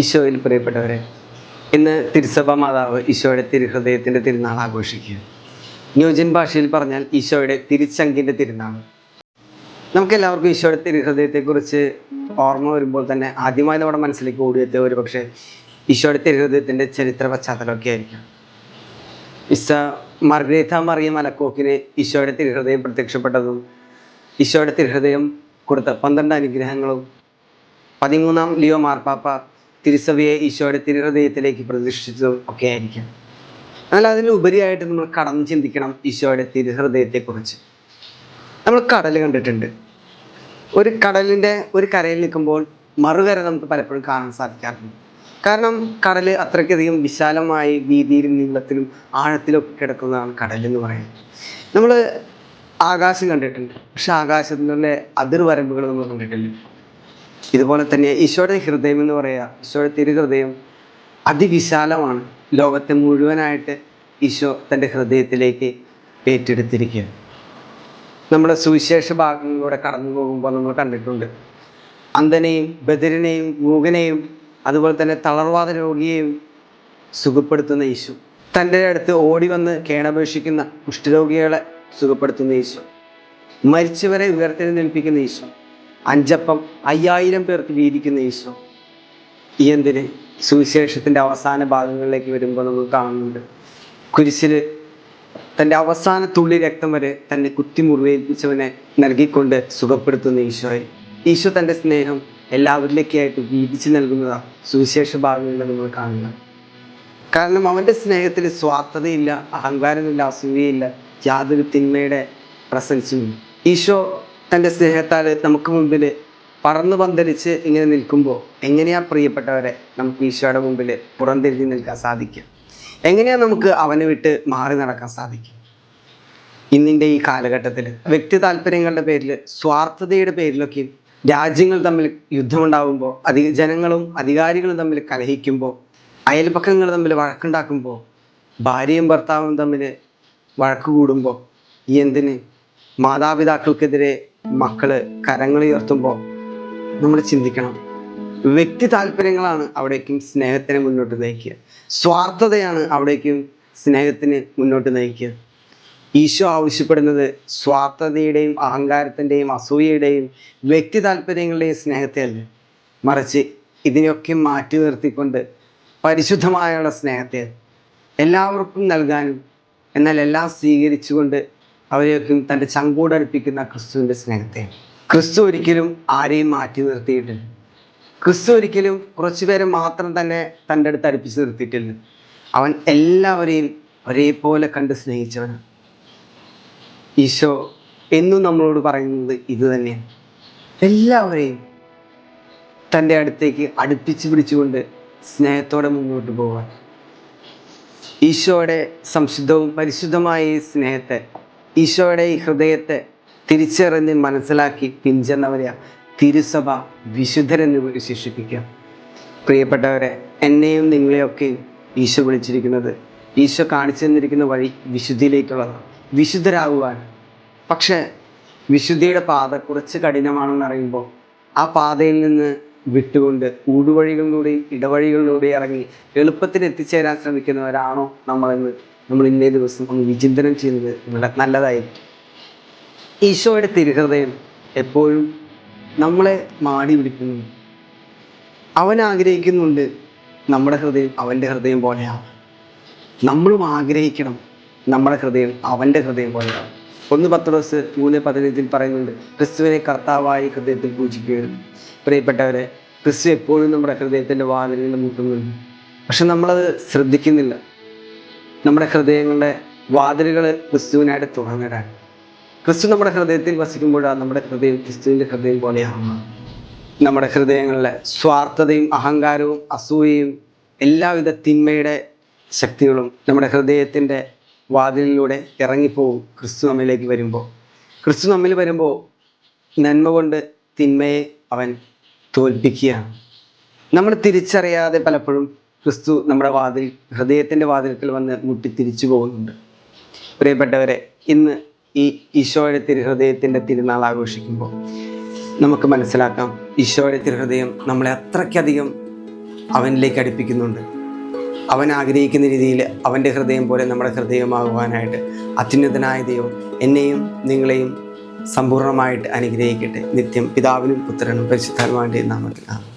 ഈശോയിൽ പ്രിയപ്പെട്ടവരെ, ഇന്ന് തിരുസഭ മാതാവ് ഈശോയുടെ തിരുഹൃദയത്തിൻ്റെ തിരുനാൾ ആഘോഷിക്കുക. ന്യൂജൻ ഭാഷയിൽ പറഞ്ഞാൽ ഈശോയുടെ തിരുച്ചങ്കിൻ്റെ തിരുനാൾ. നമുക്കെല്ലാവർക്കും ഈശോയുടെ തിരുഹൃദയത്തെക്കുറിച്ച് ഓർമ്മ വരുമ്പോൾ തന്നെ ആദ്യമായി നമ്മുടെ മനസ്സിലേക്ക് ഓടിയെത്തിയ ഒരു പക്ഷേ ഈശോയുടെ തിരുഹൃദയത്തിൻ്റെ ചരിത്ര പശ്ചാത്തലമൊക്കെ ആയിരിക്കും. മർഗ്രേത്ത മറിയം അലക്കോക്കിന് ഈശോയുടെ തിരുഹൃദയം പ്രത്യക്ഷപ്പെട്ടതും ഈശോയുടെ തിരുഹൃദയം കൊടുത്ത 12 അനുഗ്രഹങ്ങളും 13-ാം ലിയോ മാർപ്പാപ്പ തിരുസഭയെ ഈശോയുടെ തിരുഹൃദയത്തിലേക്ക് പ്രതിഷ്ഠിച്ചതും ഒക്കെ ആയിരിക്കും. എന്നാൽ അതിനുപരിയായിട്ട് നമ്മൾ കടന്ന് ചിന്തിക്കണം ഈശോയുടെ തിരുഹൃദയത്തെക്കുറിച്ച്. നമ്മൾ കടൽ കണ്ടിട്ടുണ്ട്. ഒരു കടലിൻ്റെ ഒരു കരയിൽ നിൽക്കുമ്പോൾ മറുകര നമുക്ക് പലപ്പോഴും കാണാൻ സാധിക്കാറുണ്ട്. കാരണം കടൽ അത്രയ്ക്കധികം വിശാലമായി വീതിയിലും നീളത്തിലും ആഴത്തിലൊക്കെ കിടക്കുന്നതാണ് കടൽ എന്ന് പറയുന്നത്. നമ്മൾ ആകാശം കണ്ടിട്ടുണ്ട്, പക്ഷെ ആകാശത്തിൻ്റെ അതിർവരമ്പുകൾ നമ്മൾ കണ്ടിട്ടില്ല. ഇതുപോലെ തന്നെ ഈശോയുടെ ഹൃദയം എന്ന് പറയുക, ഈശോയുടെ തിരുഹൃദയം അതിവിശാലമാണ്. ലോകത്തെ മുഴുവനായിട്ട് ഈശോ തൻ്റെ ഹൃദയത്തിലേക്ക് ഏറ്റെടുത്തിരിക്കുക. നമ്മുടെ സുവിശേഷ ഭാഗങ്ങളിലൂടെ കടന്നു പോകുമ്പോൾ നമ്മൾ കണ്ടിട്ടുണ്ട്, അന്ധനെയും ബധിരനെയും മൂകനെയും അതുപോലെ തന്നെ തളർവാദ രോഗിയെയും സുഖപ്പെടുത്തുന്ന ഈശോ, തൻ്റെ അടുത്ത് ഓടി വന്ന് കേണപേക്ഷിക്കുന്ന കുഷ്ഠരോഗികളെ സുഖപ്പെടുത്തുന്ന ഈശോ, മരിച്ചവരെ ഉയർത്തെഴുന്നേൽപ്പിക്കുന്ന ഈശോ, 5 അപ്പം 5000 പേർക്ക് വീതിക്കുന്ന ഈശോ. ഈ എന്തിന് സുവിശേഷത്തിൻ്റെ അവസാന ഭാഗങ്ങളിലേക്ക് വരുമ്പോൾ നമ്മൾ കാണുന്നുണ്ട്, കുരിശിൽ തൻ്റെ അവസാന തുള്ളി രക്തം വരെ തന്നെ കുത്തി മുറിവേൽപ്പിച്ചവനെ നൽകിക്കൊണ്ട് സുഖപ്പെടുത്തുന്ന ഈശോയെ. ഈശോ തൻ്റെ സ്നേഹം എല്ലാവരിലേക്കായിട്ട് വീതിച്ച് നൽകുന്നതാണ് സുവിശേഷ ഭാഗങ്ങളിൽ നമ്മൾ കാണുന്നത്. കാരണം അവൻ്റെ സ്നേഹത്തിൽ സ്വാർത്ഥതയില്ല, അഹങ്കാരമില്ല, അസൂയയില്ല, യാതൊരു തിന്മയുടെ പ്രസൻസുമില്ല. ഈശോ തൻ്റെ സ്നേഹത്താൽ നമുക്ക് മുമ്പിൽ പറന്ന് പന്തലിച്ച് ഇങ്ങനെ നിൽക്കുമ്പോൾ എങ്ങനെയാണ് പ്രിയപ്പെട്ടവരെ നമുക്ക് ഈശോയുടെ മുമ്പിൽ പുറംതിരിഞ്ഞ് നിൽക്കാൻ സാധിക്കുക? എങ്ങനെയാണ് നമുക്ക് അവനെ വിട്ട് മാറി നടക്കാൻ സാധിക്കും? ഇന്നിൻ്റെ ഈ കാലഘട്ടത്തിൽ വ്യക്തി താല്പര്യങ്ങളുടെ പേരിൽ, സ്വാർത്ഥതയുടെ പേരിലൊക്കെ രാജ്യങ്ങൾ തമ്മിൽ യുദ്ധമുണ്ടാകുമ്പോൾ, ജനങ്ങളും അധികാരികളും തമ്മിൽ കലഹിക്കുമ്പോൾ, അയൽപക്കങ്ങൾ തമ്മിൽ വഴക്കുണ്ടാക്കുമ്പോൾ, ഭാര്യയും ഭർത്താവും തമ്മിൽ വഴക്ക് കൂടുമ്പോൾ, ഈ എന്തിന് മാതാപിതാക്കൾക്കെതിരെ മക്കള് കരങ്ങളുയർത്തുമ്പോൾ നമ്മൾ ചിന്തിക്കണം, വ്യക്തി താല്പര്യങ്ങളാണ് അവിടേക്കും സ്നേഹത്തിനെ മുന്നോട്ട് നയിക്കുക. സ്വാർത്ഥതയാണ് അവിടേക്കും സ്നേഹത്തിന് മുന്നോട്ട് നയിക്കുക. ഈശോ ആവശ്യപ്പെടുന്നത് സ്വാർത്ഥതയുടെയും അഹങ്കാരത്തിൻ്റെയും അസൂയയുടെയും വ്യക്തി താല്പര്യങ്ങളുടെയും സ്നേഹത്തെ അല്ല, മറിച്ച് ഇതിനെയൊക്കെ മാറ്റി നിർത്തിക്കൊണ്ട് പരിശുദ്ധമായുള്ള സ്നേഹത്തെ, എല്ലാവർക്കും നൽകാനും എന്നാൽ എല്ലാം സ്വീകരിച്ചുകൊണ്ട് അവരെയൊക്കെ തൻ്റെ ചങ്കോടടുപ്പിക്കുന്ന ക്രിസ്തുവിൻ്റെ സ്നേഹത്തെ. ക്രിസ്തു ഒരിക്കലും ആരെയും മാറ്റി നിർത്തിയിട്ടില്ല. ക്രിസ്തു ഒരിക്കലും കുറച്ചുപേരെ മാത്രം തന്നെ തൻ്റെ അടുത്ത് അടുപ്പിച്ച് നിർത്തിയിട്ടില്ല. അവൻ എല്ലാവരെയും ഒരേപോലെ കണ്ട് സ്നേഹിച്ചവനാണ്. ഈശോ എന്നും നമ്മളോട് പറയുന്നത് ഇത് തന്നെയാണ്, എല്ലാവരെയും തൻ്റെ അടുത്തേക്ക് അടുപ്പിച്ച് പിടിച്ചുകൊണ്ട് സ്നേഹത്തോടെ മുന്നോട്ട് പോകാൻ. ഈശോയുടെ സംശുദ്ധവും പരിശുദ്ധമായ ഈ സ്നേഹത്തെ, ഈശോയുടെ ഈ ഹൃദയത്തെ തിരിച്ചറിഞ്ഞ് മനസ്സിലാക്കി പിഞ്ചെന്നവരെയാണ് തിരുസഭ വിശുദ്ധരെന്ന് വിശേഷിപ്പിക്കുക. പ്രിയപ്പെട്ടവരെ, എന്നെയും നിങ്ങളെയൊക്കെ ഈശോ വിളിച്ചിരിക്കുന്നത്, ഈശോ കാണിച്ചു തന്നിരിക്കുന്ന വഴി വിശുദ്ധിയിലേക്കുള്ളതാണ്, വിശുദ്ധരാകുവാൻ. പക്ഷേ വിശുദ്ധിയുടെ പാത കുറച്ച് കഠിനമാണെന്ന് അറിയുമ്പോൾ ആ പാതയിൽ നിന്ന് വിട്ടുകൊണ്ട് ഊടുവഴികളിലൂടെയും ഇടവഴികളിലൂടെയും ഇറങ്ങി എളുപ്പത്തിന് എത്തിച്ചേരാൻ ശ്രമിക്കുന്നവരാണോ നമ്മളെന്ന് നമ്മൾ ഇന്നേ ദിവസം ഒന്ന് വിചിന്തനം ചെയ്യുന്നത് നല്ലതായിരിക്കും. ഈശോയുടെ തിരുഹൃദയം എപ്പോഴും നമ്മളെ മാടി വിളിക്കുന്നു. അവൻ ആഗ്രഹിക്കുന്നുണ്ട് നമ്മുടെ ഹൃദയം അവൻ്റെ ഹൃദയം പോലെയാണ്. നമ്മളും ആഗ്രഹിക്കണം നമ്മുടെ ഹൃദയം അവൻ്റെ ഹൃദയം പോലെയാണ്. 1 പത്രോസ് 3:15 പറയുന്നുണ്ട്, ക്രിസ്തുവിനെ കർത്താവായി ഹൃദയത്തിൽ പൂജിക്കുകയാണ്. പ്രിയപ്പെട്ടവരെ, ക്രിസ്തു എപ്പോഴും നമ്മുടെ ഹൃദയത്തിൻ്റെ വാതിലുകൾ മുട്ടുന്നുണ്ട്. പക്ഷെ നമ്മളത് ശ്രദ്ധിക്കുന്നില്ല. നമ്മുടെ ഹൃദയങ്ങളുടെ വാതിലുകൾ ക്രിസ്തുവിനായിട്ട് തുറന്നിടാൻ. ക്രിസ്തു നമ്മുടെ ഹൃദയത്തിൽ വസിക്കുമ്പോഴാണ് നമ്മുടെ ഹൃദയം ക്രിസ്തുവിൻ്റെ ഹൃദയം പോലെയാണ്. നമ്മുടെ ഹൃദയങ്ങളിലെ സ്വാർത്ഥതയും അഹങ്കാരവും അസൂയയും എല്ലാവിധ തിന്മയുടെ ശക്തികളും നമ്മുടെ ഹൃദയത്തിൻ്റെ വാതിലിലൂടെ ഇറങ്ങിപ്പോവും. ക്രിസ്തു നമ്മിലേക്ക് വരുമ്പോൾ, ക്രിസ്തു നമ്മിൽ വരുമ്പോൾ നന്മ കൊണ്ട് തിന്മയെ അവൻ തോൽപ്പിക്കുകയാണ്. നമ്മൾ തിരിച്ചറിയാതെ പലപ്പോഴും ക്രിസ്തു നമ്മുടെ ഹൃദയത്തിൻ്റെ വാതിൽക്കൽ വന്ന് മുട്ടി തിരിച്ചു പോകുന്നുണ്ട്. പ്രിയപ്പെട്ടവരെ, ഇന്ന് ഈ ഈശോയുടെ തിരുഹൃദയത്തിൻ്റെ തിരുനാൾ ആഘോഷിക്കുമ്പോൾ നമുക്ക് മനസ്സിലാക്കാം, ഈശോയുടെ തിരുഹൃദയം നമ്മളെ അത്രയ്ക്കധികം അവനിലേക്ക് അടുപ്പിക്കുന്നുണ്ട്. അവൻ ആഗ്രഹിക്കുന്ന രീതിയിൽ അവൻ്റെ ഹൃദയം പോലെ നമ്മുടെ ഹൃദയമാകുവാനായിട്ട് അത്യുന്നതനായ ദൈവം എന്നെയും നിങ്ങളെയും സമ്പൂർണ്ണമായിട്ട് അനുഗ്രഹിക്കട്ടെ. നിത്യം പിതാവിനും പുത്രനും പരിശുദ്ധാത്മാവിൻ്റെയും നാമത്തിൽ.